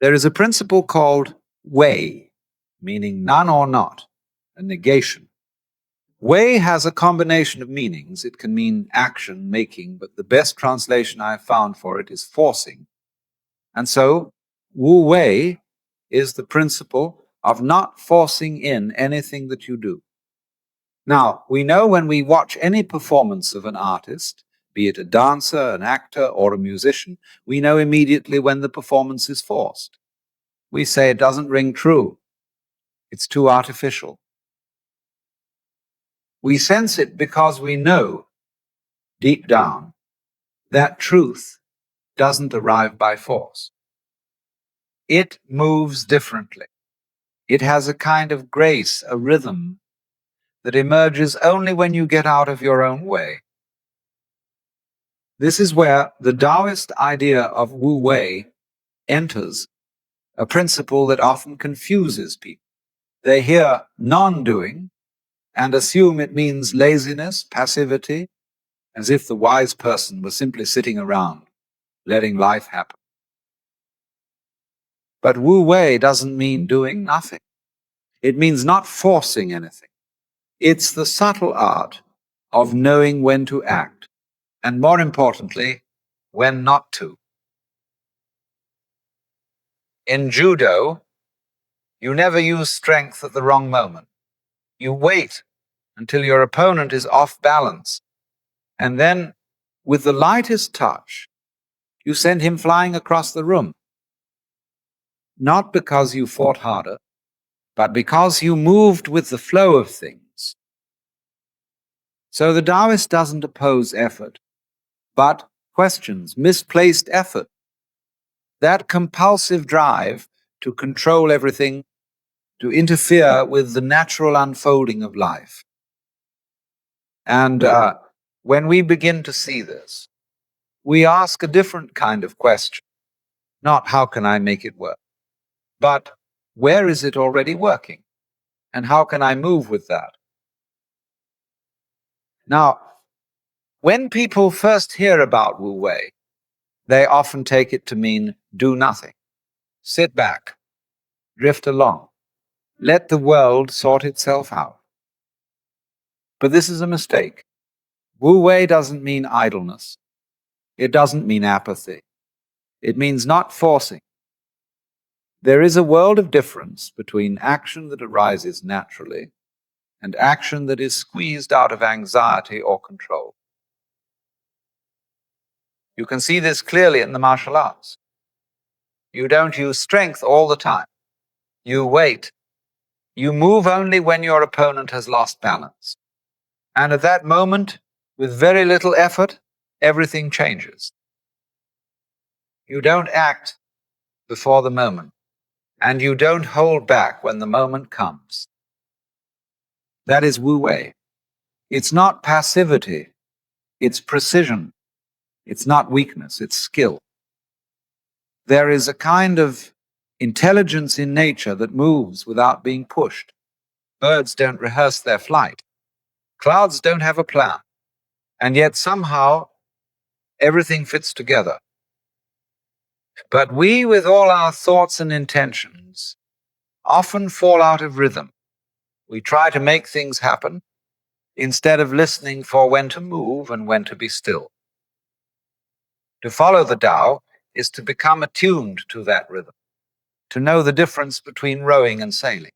There is a principle called Wei, meaning none or not, a negation. Wei has a combination of meanings. It can mean action, making, but the best translation I have found for it is forcing. And so, Wu Wei is the principle of not forcing in anything that you do. Now, we know when we watch any performance of an artist, be it a dancer, an actor, or a musician, we know immediately when the performance is forced. We say it doesn't ring true. It's too artificial. We sense it because we know, deep down, that truth doesn't arrive by force. It moves differently. It has a kind of grace, a rhythm, that emerges only when you get out of your own way. This is where the Taoist idea of Wu Wei enters, a principle that often confuses people. They hear non-doing and assume it means laziness, passivity, as if the wise person was simply sitting around, letting life happen. But Wu Wei doesn't mean doing nothing. It means not forcing anything. It's the subtle art of knowing when to act, and more importantly, when not to. In judo, you never use strength at the wrong moment. You wait until your opponent is off balance, and then, with the lightest touch, you send him flying across the room. Not because you fought harder, but because you moved with the flow of things. So the Taoist doesn't oppose effort, but questions misplaced effort. That compulsive drive to control everything, to interfere with the natural unfolding of life. And when we begin to see this, we ask a different kind of question. Not how can I make it work, but where is it already working? And how can I move with that? Now, when people first hear about Wu Wei, they often take it to mean do nothing. Sit back, drift along, let the world sort itself out. But this is a mistake. Wu Wei doesn't mean idleness. It doesn't mean apathy. It means not forcing. There is a world of difference between action that arises naturally and action that is squeezed out of anxiety or control. You can see this clearly in the martial arts. You don't use strength all the time. You wait. You move only when your opponent has lost balance. And at that moment, with very little effort, everything changes. You don't act before the moment, and you don't hold back when the moment comes. That is Wu Wei. It's not passivity, it's precision. It's not weakness, it's skill. There is a kind of intelligence in nature that moves without being pushed. Birds don't rehearse their flight. Clouds don't have a plan. And yet somehow everything fits together. But we, with all our thoughts and intentions, often fall out of rhythm. We try to make things happen instead of listening for when to move and when to be still. To follow the Tao is to become attuned to that rhythm, to know the difference between rowing and sailing.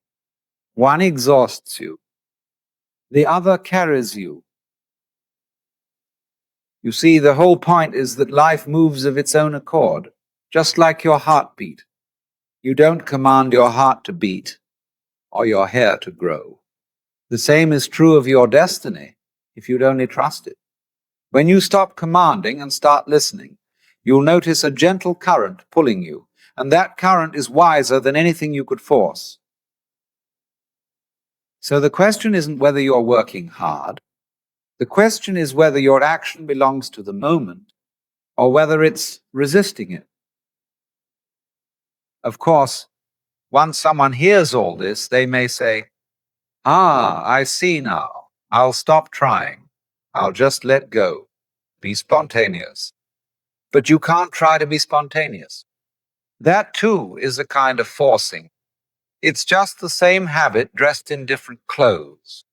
One exhausts you, the other carries you. You see, the whole point is that life moves of its own accord, just like your heartbeat. You don't command your heart to beat or your hair to grow. The same is true of your destiny if you'd only trust it. When you stop commanding and start listening, you'll notice a gentle current pulling you, and that current is wiser than anything you could force. So the question isn't whether you're working hard. The question is whether your action belongs to the moment or whether it's resisting it. Of course, once someone hears all this, they may say, I see now. I'll stop trying. I'll just let go. Be spontaneous. But you can't try to be spontaneous. That too is a kind of forcing. It's just the same habit dressed in different clothes.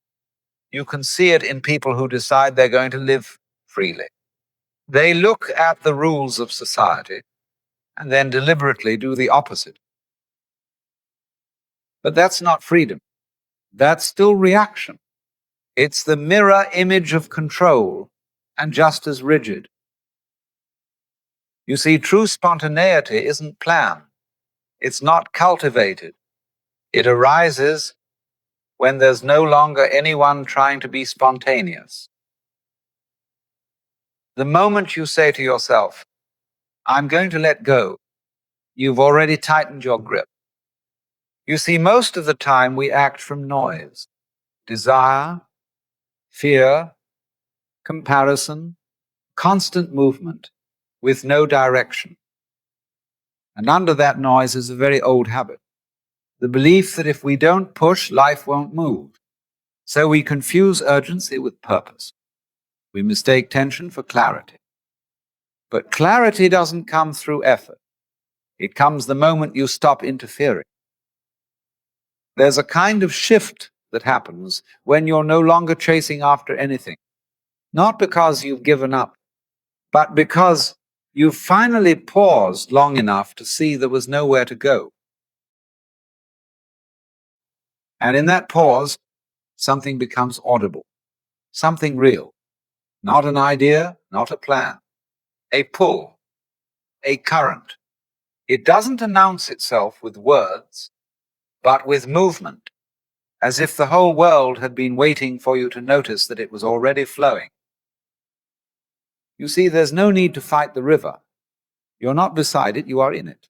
You can see it in people who decide they're going to live freely. They look at the rules of society and then deliberately do the opposite. But that's not freedom. That's still reaction. It's the mirror image of control and just as rigid. You see, true spontaneity isn't planned. It's not cultivated. It arises when there's no longer anyone trying to be spontaneous. The moment you say to yourself, I'm going to let go, you've already tightened your grip. You see, most of the time we act from noise, desire, fear, comparison, constant movement with no direction. And under that noise is a very old habit, the belief that if we don't push, life won't move. So we confuse urgency with purpose. We mistake tension for clarity. But clarity doesn't come through effort. It comes the moment you stop interfering. There's a kind of shift that happens when you're no longer chasing after anything. Not because you've given up, but because you've finally paused long enough to see there was nowhere to go. And in that pause, something becomes audible, something real. Not an idea, not a plan. A pull, a current. It doesn't announce itself with words, but with movement, as if the whole world had been waiting for you to notice that it was already flowing. You see, there's no need to fight the river. You're not beside it, you are in it.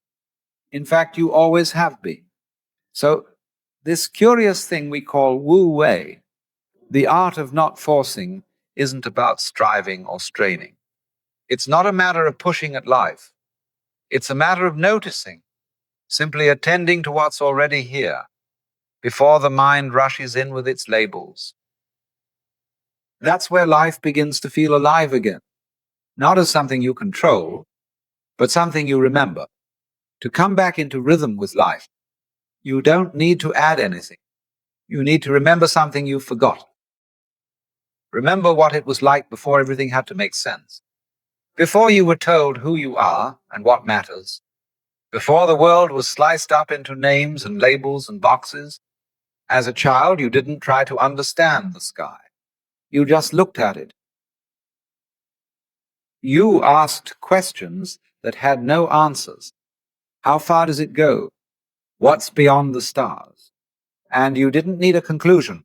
In fact, you always have been. So, this curious thing we call Wu Wei, the art of not forcing, isn't about striving or straining. It's not a matter of pushing at life. It's a matter of noticing, simply attending to what's already here, before the mind rushes in with its labels. That's where life begins to feel alive again, not as something you control, but something you remember. To come back into rhythm with life, you don't need to add anything. You need to remember something you've forgotten. Remember what it was like before everything had to make sense. Before you were told who you are and what matters. Before the world was sliced up into names and labels and boxes. As a child, you didn't try to understand the sky. You just looked at it. You asked questions that had no answers. How far does it go? What's beyond the stars? And you didn't need a conclusion.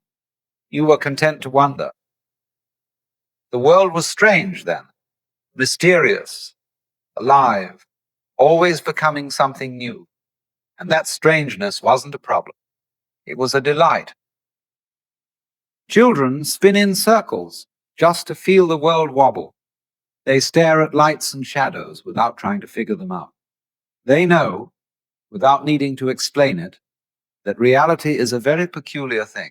You were content to wonder. The world was strange then, mysterious, alive, always becoming something new. And that strangeness wasn't a problem. It was a delight. Children spin in circles just to feel the world wobble. They stare at lights and shadows without trying to figure them out. They know, without needing to explain it, that reality is a very peculiar thing.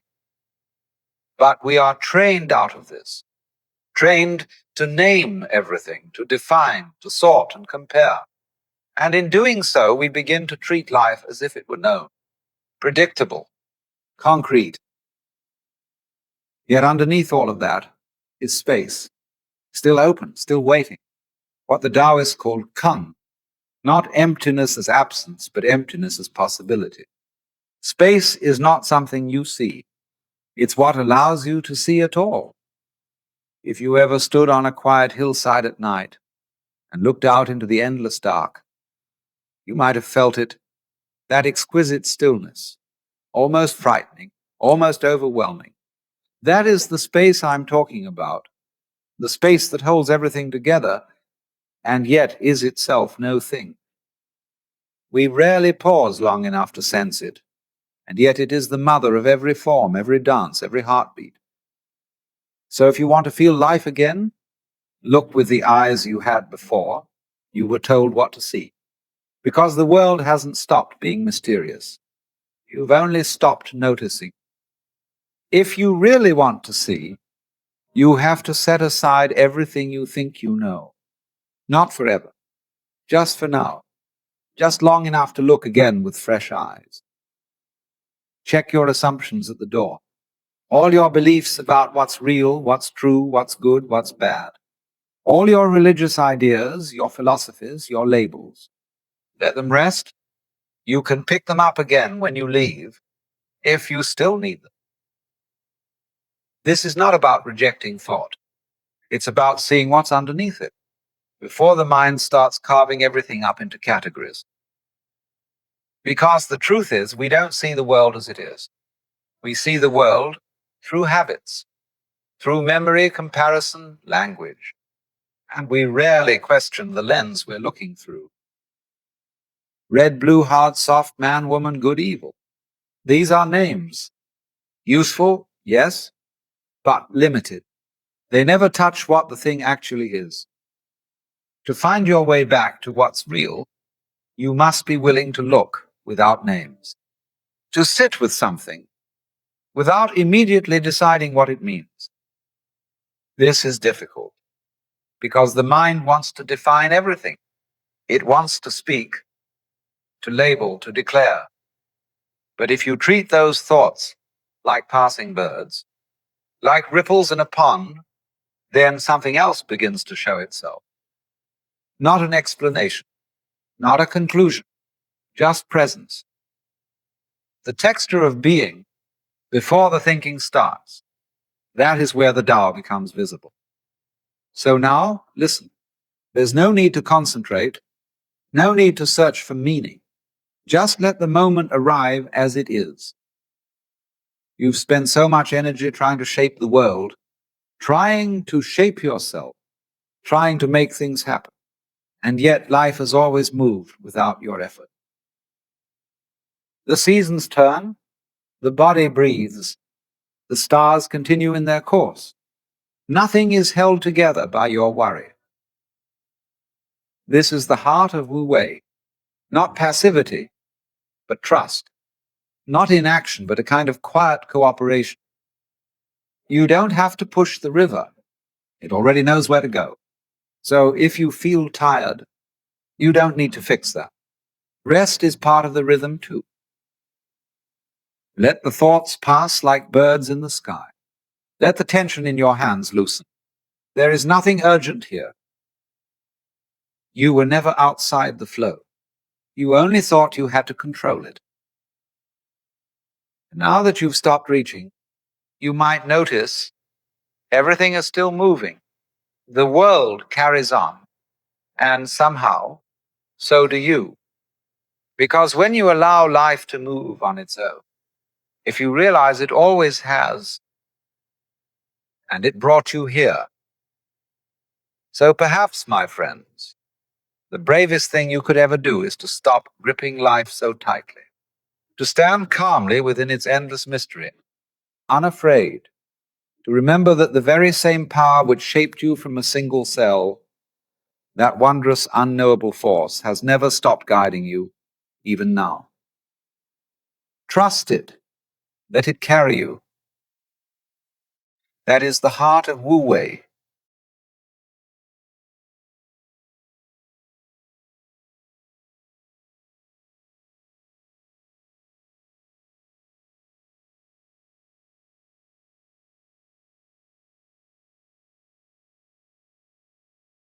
But we are trained out of this, trained to name everything, to define, to sort and compare. And in doing so, we begin to treat life as if it were known, predictable, concrete. Yet underneath all of that is space, still open, still waiting, what the Taoists called kun, not emptiness as absence, but emptiness as possibility. Space is not something you see. It's what allows you to see at all. If you ever stood on a quiet hillside at night and looked out into the endless dark, you might have felt it, that exquisite stillness, almost frightening, almost overwhelming. That is the space I'm talking about, the space that holds everything together and yet is itself no thing. We rarely pause long enough to sense it, and yet it is the mother of every form, every dance, every heartbeat. So if you want to feel life again, look with the eyes you had before you were told what to see. Because the world hasn't stopped being mysterious. You've only stopped noticing. If you really want to see, you have to set aside everything you think you know. Not forever, just for now. just long enough to look again with fresh eyes. Check your assumptions at the door. All your beliefs about what's real, what's true, what's good, what's bad. All your religious ideas, your philosophies, your labels. Let them rest. You can pick them up again when you leave, if you still need them. This is not about rejecting thought. It's about seeing what's underneath it, before the mind starts carving everything up into categories. Because the truth is, we don't see the world as it is. We see the world through habits, through memory, comparison, language. And we rarely question the lens we're looking through. Red, blue, hard, soft, man, woman, good, evil. These are names. Useful, yes, but limited. They never touch what the thing actually is. To find your way back to what's real, you must be willing to look without names. To sit with something without immediately deciding what it means. This is difficult because the mind wants to define everything. It wants to speak, to label, to declare. But if you treat those thoughts like passing birds, like ripples in a pond, then something else begins to show itself. Not an explanation, not a conclusion, just presence. The texture of being before the thinking starts. That is where the Tao becomes visible. So now, listen. There's no need to concentrate, no need to search for meaning. Just let the moment arrive as it is. You've spent so much energy trying to shape the world, trying to shape yourself, trying to make things happen. And yet life has always moved without your effort. The seasons turn, the body breathes, the stars continue in their course. Nothing is held together by your worry. This is the heart of Wu Wei, not passivity, but trust. Not inaction, but a kind of quiet cooperation. You don't have to push the river. It already knows where to go. So if you feel tired, you don't need to fix that. Rest is part of the rhythm too. Let the thoughts pass like birds in the sky. Let the tension in your hands loosen. There is nothing urgent here. You were never outside the flow. You only thought you had to control it. Now that you've stopped reaching, you might notice everything is still moving. The world carries on, and somehow, so do you. Because when you allow life to move on its own, if you realize it always has, and it brought you here. So perhaps, my friends, the bravest thing you could ever do is to stop gripping life so tightly, to stand calmly within its endless mystery, unafraid, to remember that the very same power which shaped you from a single cell, that wondrous, unknowable force, has never stopped guiding you, even now. Trust it. Let it carry you. That is the heart of Wu Wei,